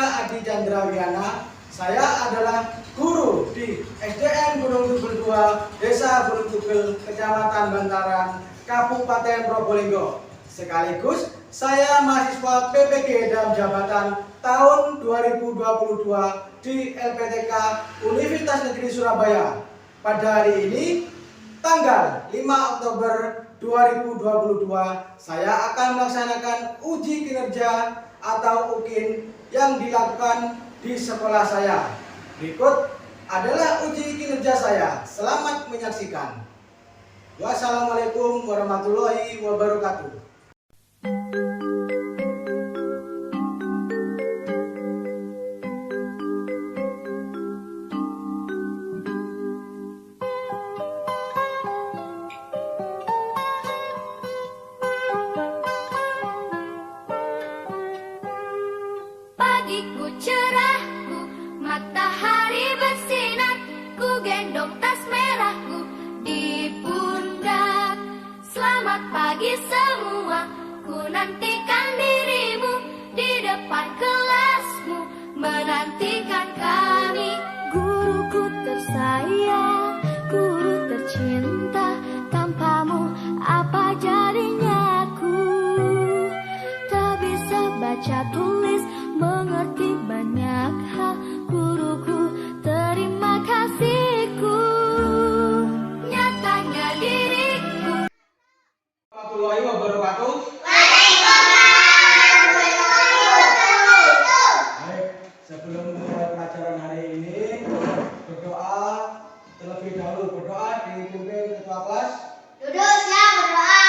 Namanya Adi Chandrawiana. Saya adalah guru di SDN Gunung Tugel 2, Desa Gunung Tugel, Kecamatan Bantaran, Kabupaten Probolinggo. Sekaligus saya mahasiswa PPG dalam jabatan tahun 2022 di LPTK Universitas Negeri Surabaya. Pada hari ini, tanggal 5 Oktober 2022, saya akan melaksanakan uji kinerja atau UKIN yang dilakukan di sekolah saya. Berikut adalah uji kinerja saya. Selamat menyaksikan. Wassalamualaikum warahmatullahi wabarakatuh. Pagiku cerahku, matahari bersinar, ku gendong tas merahku di pundak. Selamat pagi semua, ku nantikan dirimu di depan kelasmu, menantikan kami. Guruku tersayang, guru tercinta, tanpamu apa jadinya aku? Tak bisa baca tulis, mengerti banyak hal, guruku, terima kasihku. Nyatanya diriku. Warahmatullahi wabarakatuh. Baik, sebelum memulai pelajaran hari ini, berdoa terlebih dahulu. Berdoa dipimpin ketua kelas. Duduk siap berdoa.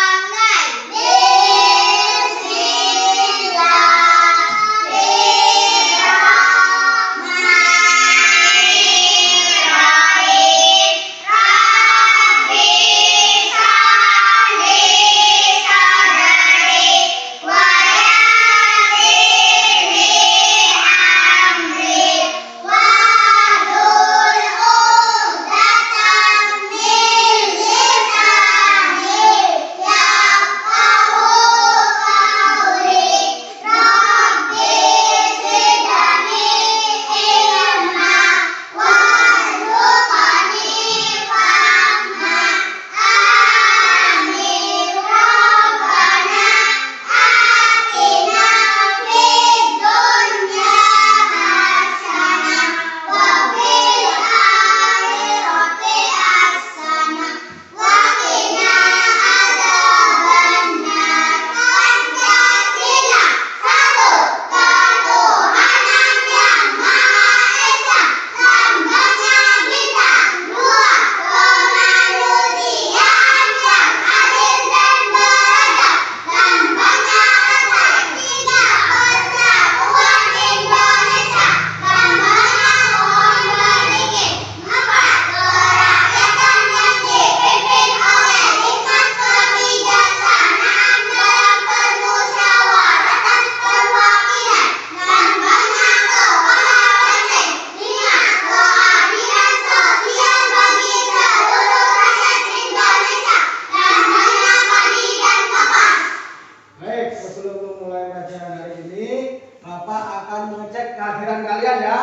Kehadiran kalian ya.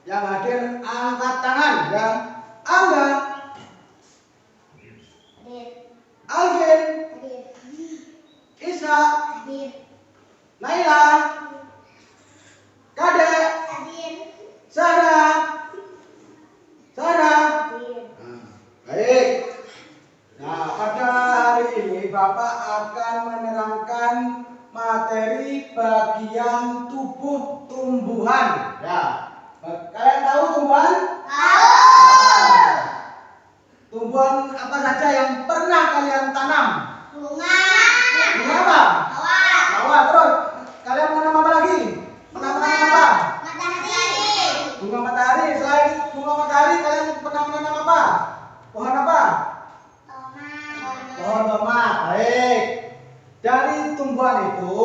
Yang hadir angkat tangan ya. Angga, Alvin, Isa, Naila, Kadek, Sarah. Baik. Nah, pada hari ini Bapak akan menerangkan materi bagian tubuh tumbuhan. Ya, kalian tahu tumbuhan? Tahu. Nah, tumbuhan apa saja yang pernah kalian tanam? Bunga. Bunga apa? Mawar. Mawar. Terus kalian menanam apa lagi? Menanam apa? Matahari. Bunga matahari. Selain bunga matahari, kalian pernah menanam apa? Pohon apa? Pohon tomat. Baik. Dari tumbuhan itu,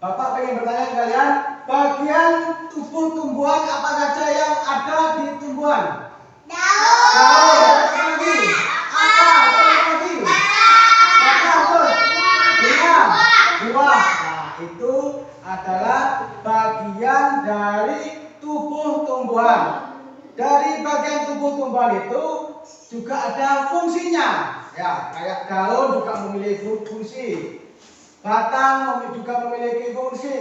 Bapak pengen bertanya ke kalian, bagian tubuh tumbuhan apa saja yang ada di tumbuhan? Daun. Apa lagi? Apa lagi? Bunga. Buah. Nah, itu adalah bagian dari tubuh tumbuhan. Dari bagian tubuh tumbuhan itu juga ada fungsinya. Ya, kayak daun juga memiliki fungsi. Batang juga memiliki fungsi.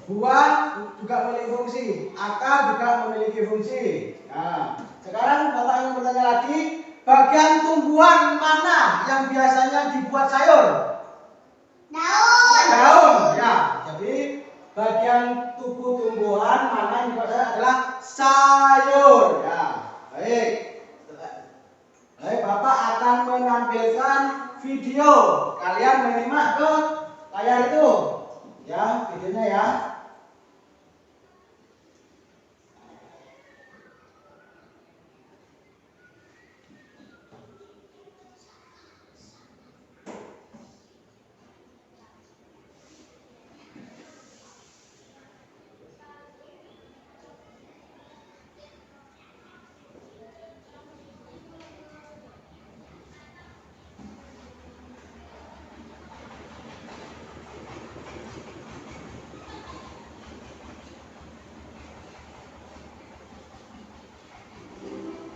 Buah juga memiliki fungsi. Akar juga memiliki fungsi. Nah, sekarang Bapak ingin bertanya lagi, bagian tumbuhan mana yang biasanya dibuat sayur? Daun. Daun, ya. Jadi bagian tubuh tumbuhan mana yang dibuat sayur adalah sayur. Ya, baik. Baik, Bapak akan menampilkan video. Kalian menyimak ke layar itu. Ya, videonya ya.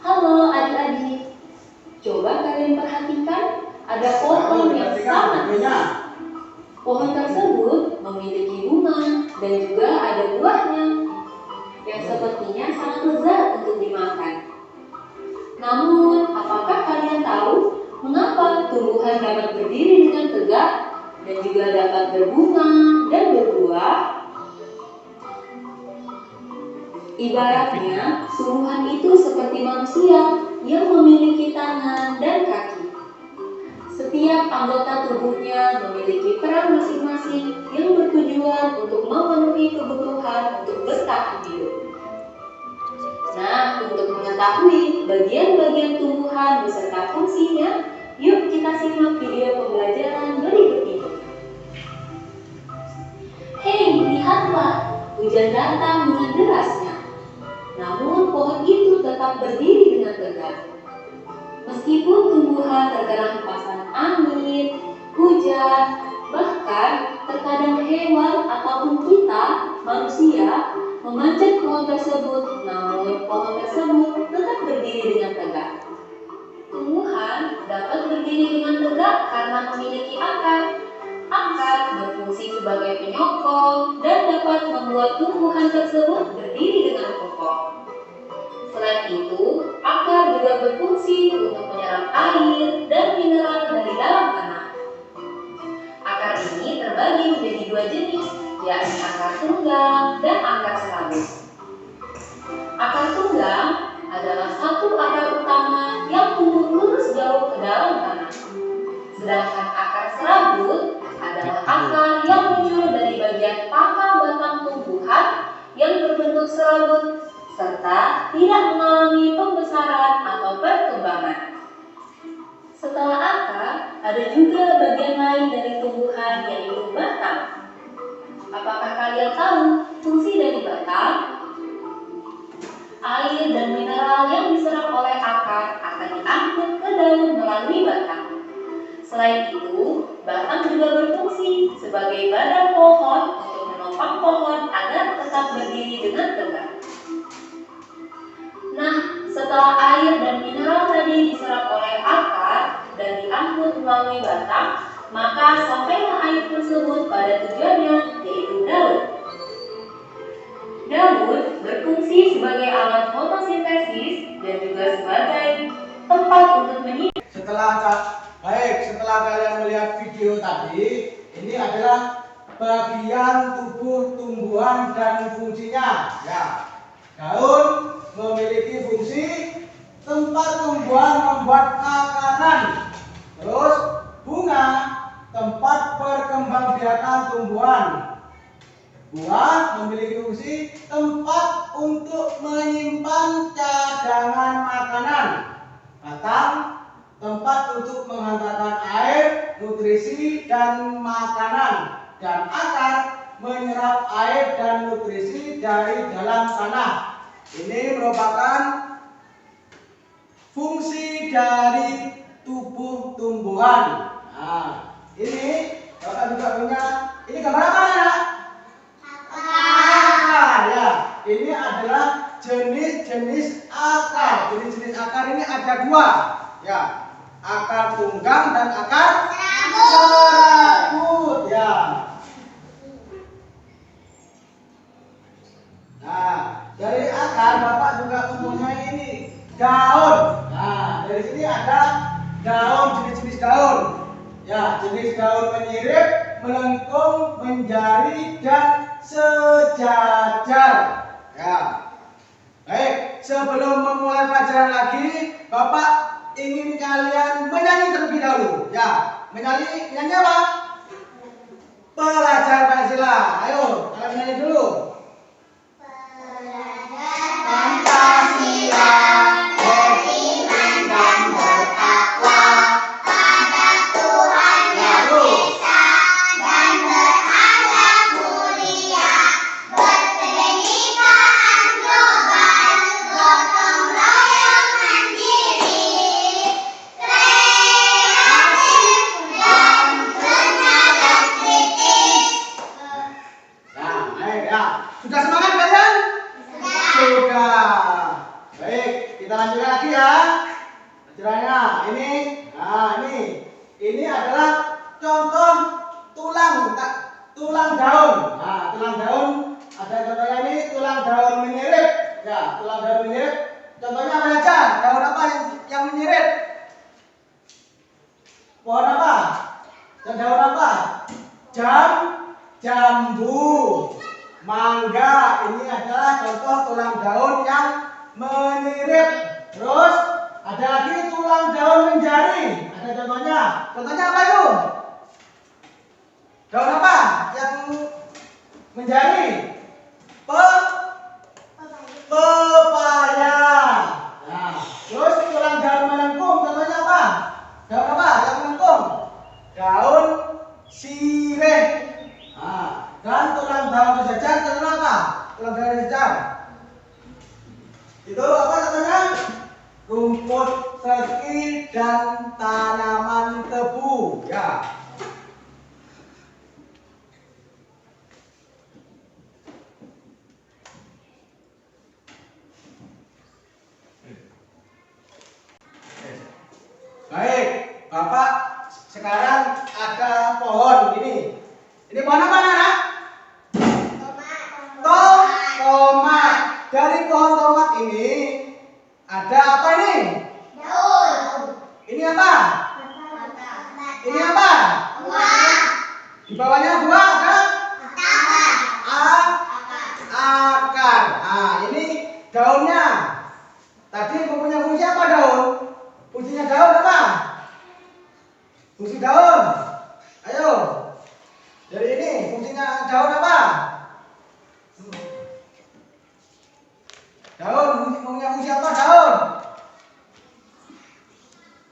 Halo adik-adik, coba kalian perhatikan ada pohon yang sangat besar. Pohon tersebut memiliki bunga dan juga ada buahnya yang sepertinya sangat lezat untuk dimakan. Namun, apakah kalian tahu mengapa tumbuhan dapat berdiri dengan tegak dan juga dapat berbunga dan berbuah? Ibaratnya, tumbuhan itu seperti manusia yang memiliki tangan dan kaki. Setiap anggota tubuhnya memiliki peran masing-masing yang bertujuan untuk memenuhi kebutuhan untuk bertahan hidup. Nah, untuk mengetahui bagian-bagian tumbuhan beserta fungsinya, yuk kita simak video pembelajaran berikut ini. Hei, lihatlah, hujan datang dengan derasnya. Namun pohon itu tetap berdiri dengan tegak. Meskipun tumbuhan terkena hempasan angin, hujan, bahkan terkadang hewan ataupun kita, manusia, memanjat pohon tersebut, namun pohon tersebut tetap berdiri dengan tegak. Tumbuhan dapat berdiri dengan tegak karena memiliki akar. Akar berfungsi sebagai penyokong dan dapat membuat tumbuhan tersebut berdiri dengan kokoh. Selain itu, akar juga berfungsi untuk menyerap air dan mineral dari dalam tanah. Akar ini terbagi menjadi dua jenis, yakni akar tunggang dan akar serabut. Akar tunggang adalah satu akar utama yang tumbuh lurus jauh ke dalam tanah. Sedangkan akar serabut adalah akar yang muncul dari bagian pangkal batang tumbuhan yang berbentuk serabut serta tidak mengalami pembesaran atau perkembangan. Setelah akar, ada juga bagian lain dari tumbuhan yaitu batang. Apakah kalian tahu fungsi dari batang? Air dan mineral yang diserap oleh akar akan diangkut ke daun melalui batang. Selain itu, batang juga berfungsi sebagai badan pohon untuk menopang pohon agar tetap berdiri dengan tegak. Nah, setelah air dan mineral tadi diserap oleh akar dan diangkut melalui batang, maka sampailah air tersebut pada tujuannya, yaitu daun. Daun berfungsi sebagai alat fotosintesis dan juga sebagai tempat untuk menyimpan. Setelah kalian melihat video tadi, ini adalah bagian tubuh tumbuhan dan fungsinya. Ya, daun memiliki fungsi tempat tumbuhan membuat makanan. Terus bunga tempat perkembangbiakan tumbuhan. Buah memiliki fungsi tempat untuk menyimpan cadangan makanan. Batang tempat untuk menghantarkan air, nutrisi, dan makanan. Dan akar menyerap air dan nutrisi dari dalam tanah. Ini merupakan fungsi dari tubuh tumbuhan. Nah, ini Bapak juga punya. Ini gambar apa ya? ada dua, ya, akar tunggang dan akar serabut, ya. Nah, dari akar Bapak juga mempunyai ini daun. Nah, dari sini ada daun, jenis-jenis daun. Ya, jenis daun menyirip, melengkung, menjari, dan sejajar. Ya. Baik, sebelum memulai pelajaran lagi, Bapak ingin kalian menyanyi terlebih dahulu. Ya, nyanyi apa? Pelajaran Pancasila. Ayo, kalian nyanyi dulu. Pancasila beriman dan bertakwa pada Tuhan Yang Esa dan berakhlak mulia, berpendidikan global, gotong royong mandiri, kreatif dan bernalar kritis. Nah, baik ya. Sudah semangat kalian? Sudah. Baik, kita lanjutkan lagi ya. Pelajarannya ini adalah contoh tulang daun. Nah, tulang daun ada contohnya ini tulang daun menyirip. Ya, tulang daun menyirip. Contohnya apa aja? Daun apa yang menyirip? Pohon apa? Dan daun apa? Jambu, mangga. Ini adalah contoh tulang daun yang menyirip. Terus ada lagi tulang daun menjari. Ada contohnya. Contohnya apa itu? Daun apa yang menjari? Pepaya. Nah, terus tulang daun melengkung. Contohnya apa? Daun apa yang melengkung? Daun sirih. Nah, dan tulang daun sejajar contohnya apa? Tulang daun sejajar. Itu apa contohnya? Rumput seki dan tanaman tebu. Ya. Baik, Bapak sekarang ada pohon ini. Ini pohon apa, Anak? Tomat. Dari pohon tomat ini ada apa ini? Daun. Ini apa? Ini apa? Buah. Di bawahnya buah ada Akar. akar. Nah, ini daunnya. Tadi mempunyai fungsi apa daun? Fungsinya daun apa? Fungsi daun. Ayo. Dari ini fungsinya daun apa? Daun mempunyai fungsi apa daun?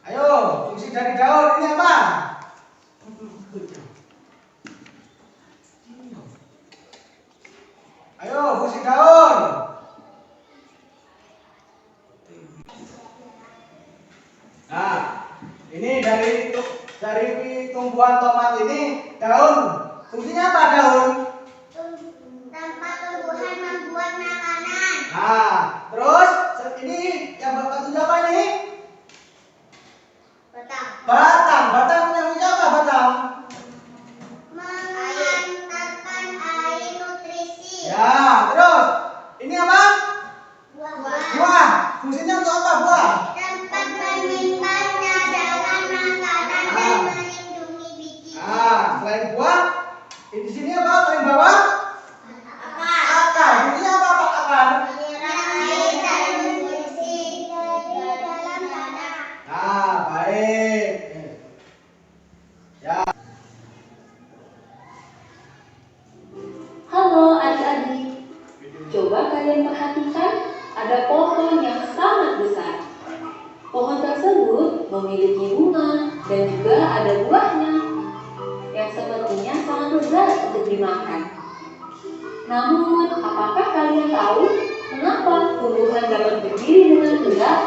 Ayo, fungsi dari daun ini apa? Ayo, fungsi daun. Nah, ini dari tumbuhan tomat ini daun. Fungsinya apa daun? Tempat tumbuhan membuat makanan. Nah, terus ini yang Bapak tunjuk apa ini? Batang. Batang punya fungsi apa batang? Mengantarkan air nutrisi. Ya, terus ini apa? Buah. Buah. Fungsinya untuk apa buah? Tempat menyimpannya dalam makanan dan melindungi biji. Nah, selain buah, di sini apa paling bawah? Akar. Fungsinya apa Pak akar? Menyerap air dan nutrisi dari dalam tanah. Nah, baik. Ya. Halo adik-adik, coba kalian perhatikan ada pohon yang sangat besar. Pohon tersebut memiliki bunga dan juga ada buahnya yang sepertinya sangat lezat untuk dimakan. Namun, apakah kalian tahu mengapa tumbuhan dapat berdiri dengan tegak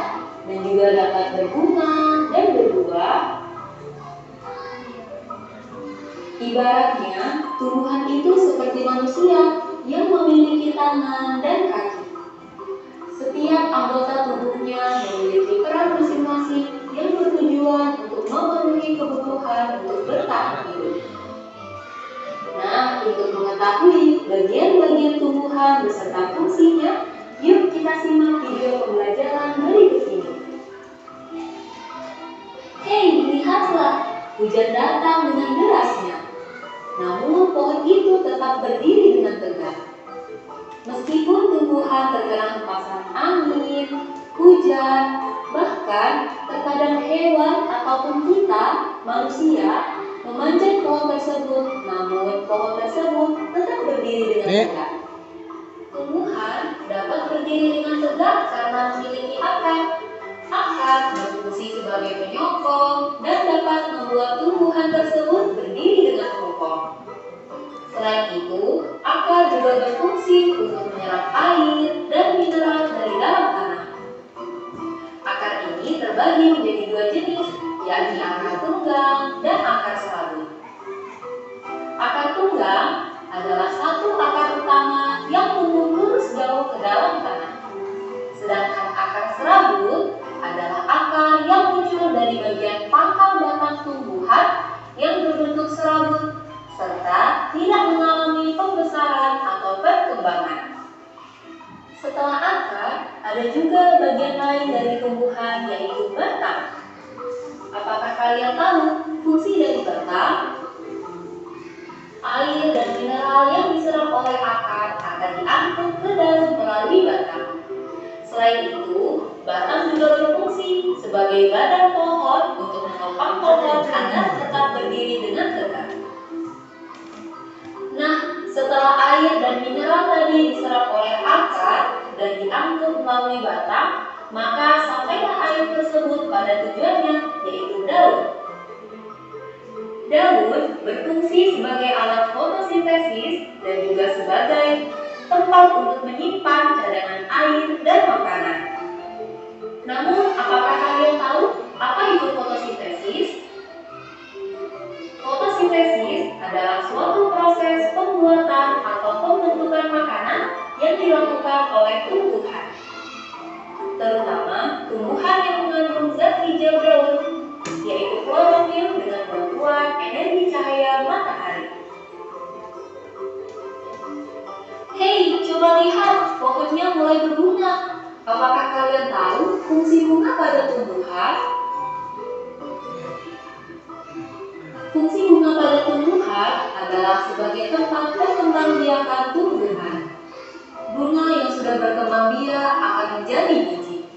dan juga dapat berbunga dan berbuah? Ibaratnya, tumbuhan itu seperti manusia yang memiliki tangan dan kaki. Setiap anggota tubuhnya memiliki peran masing-masing hewan untuk bertahan hidup. Nah, untuk mengetahui bagian-bagian tumbuhan beserta fungsinya, yuk kita simak video pembelajaran berikut ini. Hei, lihatlah, hujan datang dengan derasnya. Namun pohon itu tetap berdiri dengan tegak. Meskipun tumbuhan terkena hempasan angin, hujan, bahkan terkadang hewan ataupun kita, manusia, memanjat pohon tersebut, namun pohon tersebut tetap berdiri dengan tegak. Tumbuhan dapat berdiri dengan tegak karena memiliki akar. Akar berfungsi sebagai penyokong dan dapat membuat tumbuhan tersebut berdiri dengan kokoh. Selain itu, akar juga berfungsi untuk menyerap air dan mineral dari dalam tanah. Akar ini terbagi menjadi dua jenis, yakni akar tunggang dan akar serabut. Akar tunggang adalah satu akar utama yang tumbuh lurus jauh ke dalam tanah. Sedangkan akar serabut adalah akar yang muncul dari bagian pangkal batang tumbuhan yang berbentuk serabut serta tidak mengalami pembesaran atau perkembangan. Setelah akar, ada juga bagian lain dari tumbuhan yaitu batang. Apakah kalian tahu fungsi dari batang? Air dan mineral yang diserap oleh akar akan diangkut ke dalam melalui batang. Selain itu, batang juga berfungsi sebagai badan pohon untuk menopang pohon agar tetap berdiri dengan tegak. Nah, setelah air dan mineral tadi diserap oleh akar dan diangkut melalui batang, maka sampailah air tersebut pada tujuannya, yaitu daun. Daun berfungsi sebagai alat fotosintesis dan juga sebagai tempat untuk menyimpan cadangan air dan makanan. Namun, apakah kalian tahu apa itu fotosintesis? Fotosintesis adalah suatu proses pembuatan atau pembentukan makanan yang dilakukan oleh tumbuhan, terutama tumbuhan yang mengandung zat hijau daun, yaitu klorofil dengan bantuan energi cahaya matahari. Hei, coba lihat, pohonnya mulai berbunga. Apakah kalian tahu fungsi bunga pada tumbuhan? Fungsi bunga pada tumbuhan adalah sebagai tempat perkembangbiakan tumbuhan. Bunga yang sudah berkembang biak akan menjadi biji.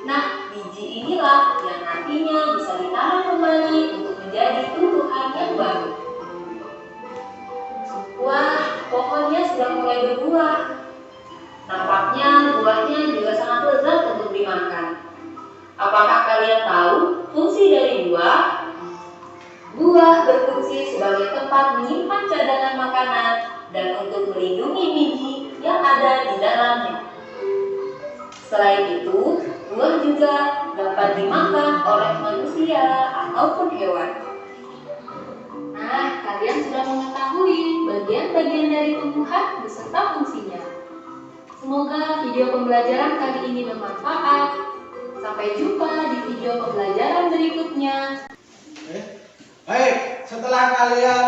Nah, biji inilah yang nantinya bisa ditanam kembali untuk menjadi tumbuhan yang baru. Wah, pohonnya sudah mulai berbuah. Nampaknya buahnya juga sangat lezat untuk dimakan. Apakah kalian tahu fungsi dari buah? Buah berfungsi sebagai tempat menyimpan cadangan makanan dan untuk melindungi biji yang ada di dalamnya. Selain itu, buah juga dapat dimakan oleh manusia ataupun hewan. Nah, kalian sudah mengetahui bagian-bagian dari tumbuhan beserta fungsinya. Semoga video pembelajaran kali ini bermanfaat. Sampai jumpa di video pembelajaran berikutnya. Baik, setelah kalian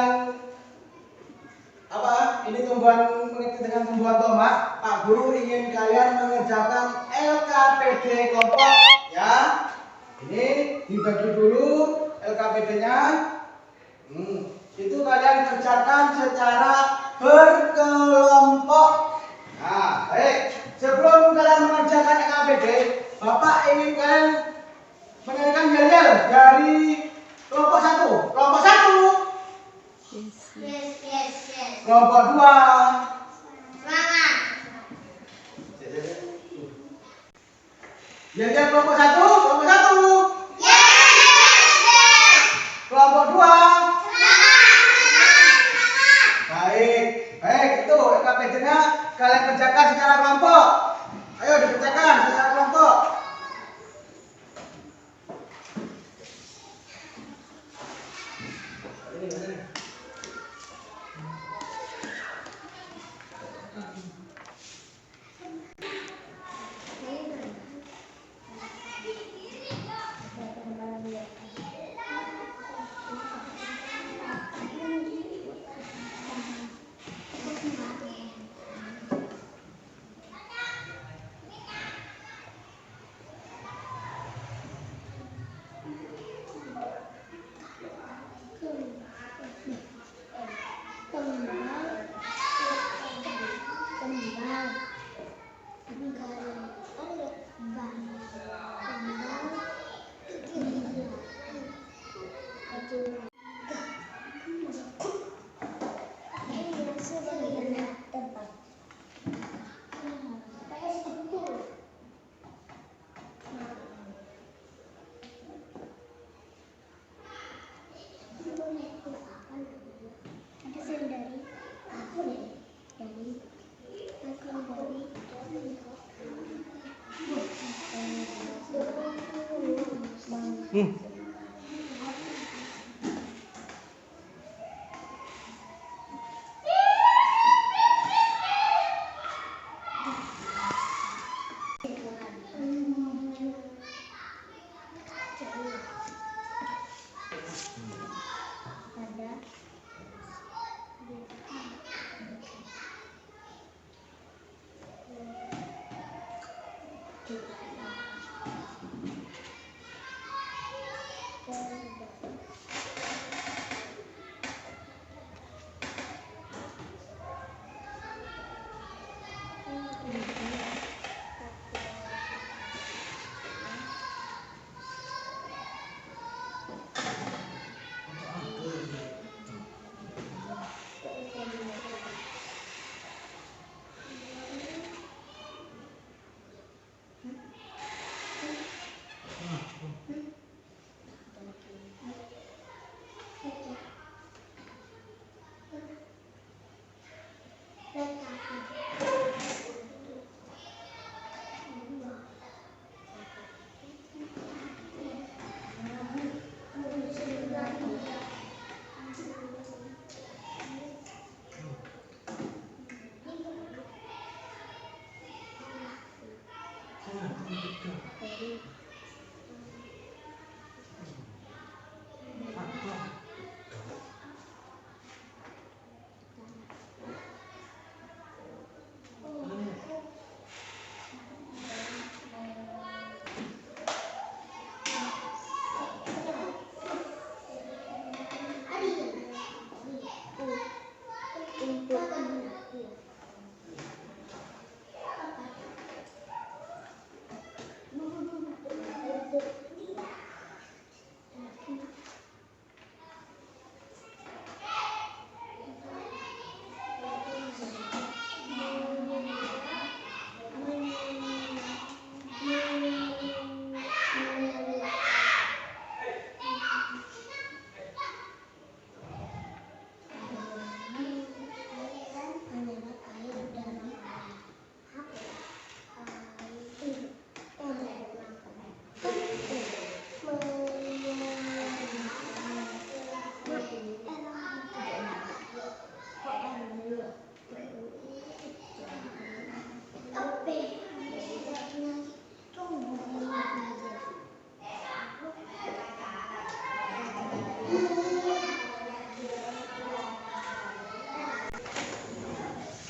ini tumbuhan mengerti dengan tumbuhan tomat, Pak Guru ingin kalian mengerjakan LKPD kelompok ya. Ini dibagi dulu LKPD-nya. Itu kalian kerjakan secara berkelompok. Nah, baik. Sebelum kalian mengerjakan LKPD, Bapak ingin kalian menyanyikan yel-yel dari kelompok 1. Kelompok 1. Yes. Kelompok 2. Semangat. Yel-yel kelompok 1. Kelompok 1. Yes. Kelompok 2. Semangat. Baik, itu LKPD-nya kalian kerjakan secara kelompok. Ayo dikerjakan secara kelompok.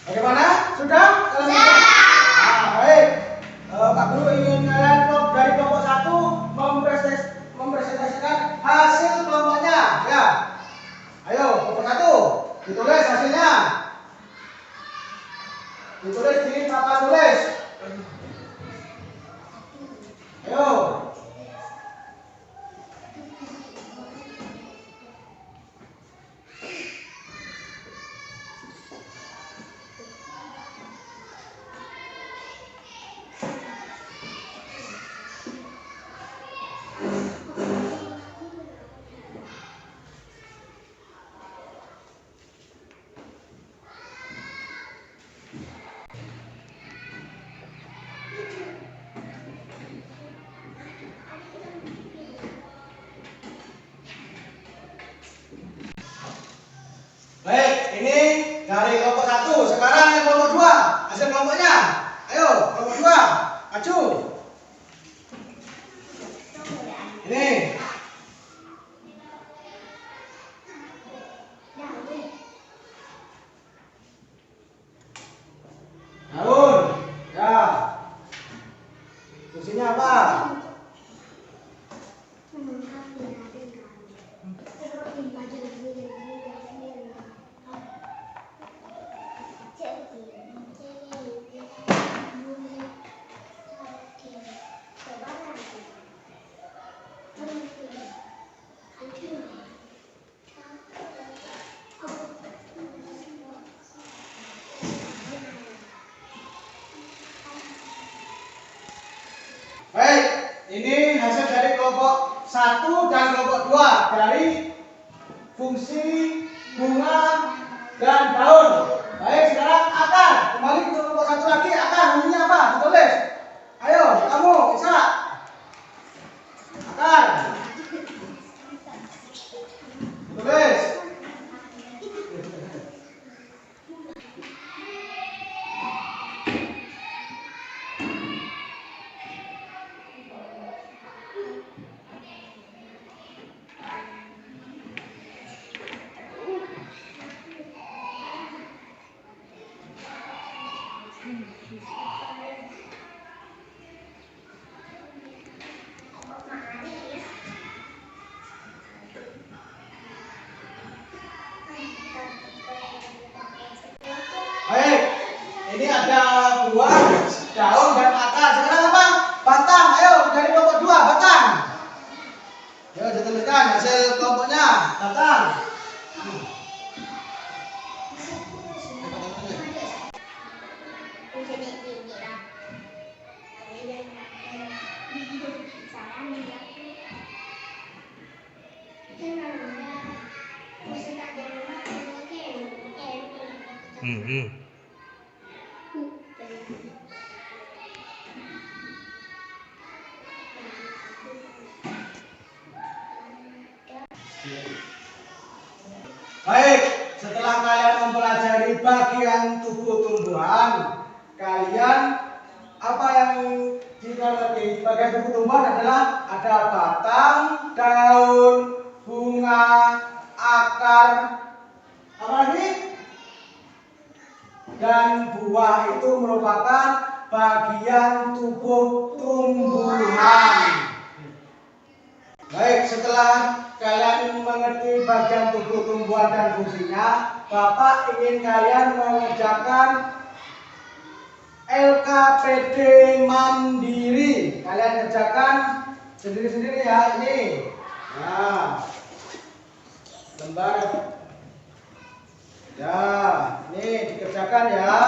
Bagaimana? Sudah? Sudah. Nah, baik. Pak Guru ingin kalian dari kelompok 1 mempresentasikan hasil kelompoknya. Ya. Ayo, kelompok 1. Ditulis hasilnya. Ditulis di papan tulis. Ayo. Baik, ini dari kelompok 1. Sekarang yang kelompok 2. Hasil kelompoknya. Ayo, kelompok 2. Maju. Ini. Daun. Ya. Fungsinya apa? Baik, ini hasil dari kelompok 1 dan kelompok 2 dari fungsi bunga dan daun. Baik, sekarang akar. Kembali ke kelompok 1 lagi, akar bunyinya apa? Ditulis. Ayo, kamu, Isa. Akar. Baik, ini ada buah, daun, dan akar. Sekarang apa? Batang. Ayo dari kelompok 2, batang. Ayo dituliskan hasil kelompoknya. Batang. Baik, setelah kalian mempelajari bagian tubuh tumbuhan, kalian apa yang dimengerti bagian tubuh tumbuhan adalah ada batang, daun, bunga, akar, apa lagi? Dan buah itu merupakan bagian tubuh tumbuhan. Baik, setelah kalian mengerti bagian tubuh tumbuhan dan fungsinya, Bapak ingin kalian mengerjakan LKPD mandiri. Kalian kerjakan sendiri-sendiri ya, ini. Nah, lembar. Ya, ini dikerjakan ya.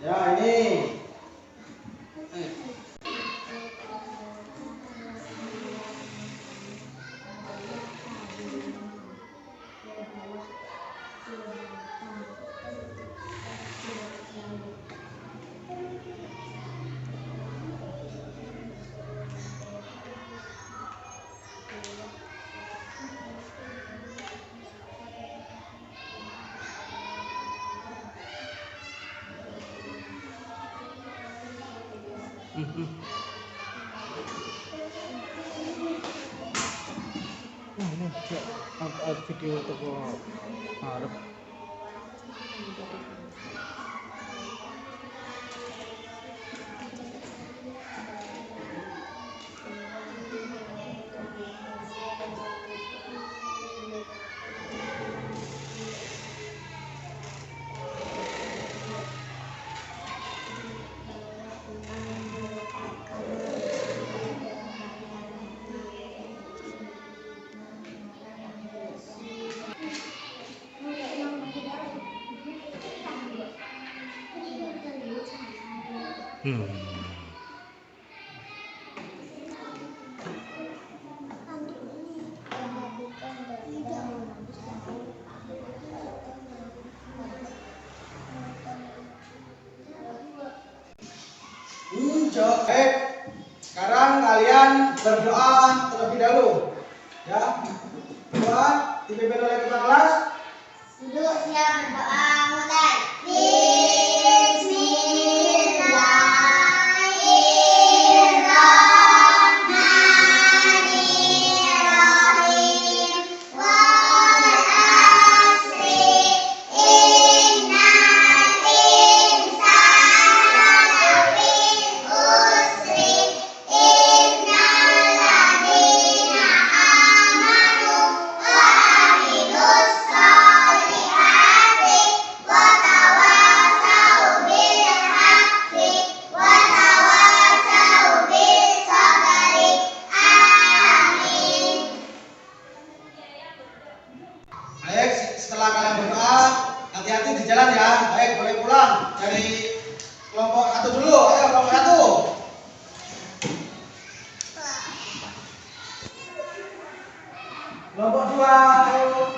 Ya, ini. Video toko harap. Baik, sekarang kalian berdoa terlebih dahulu, ya. Doa dipimpin oleh ketua kelas. Duduk siap berdoa mulai. Setelah kalian berdoa, hati-hati di jalan ya. Baik, boleh pulang dari kelompok 1 dulu. Ayo kelompok 1. Kelompok 2, ayo.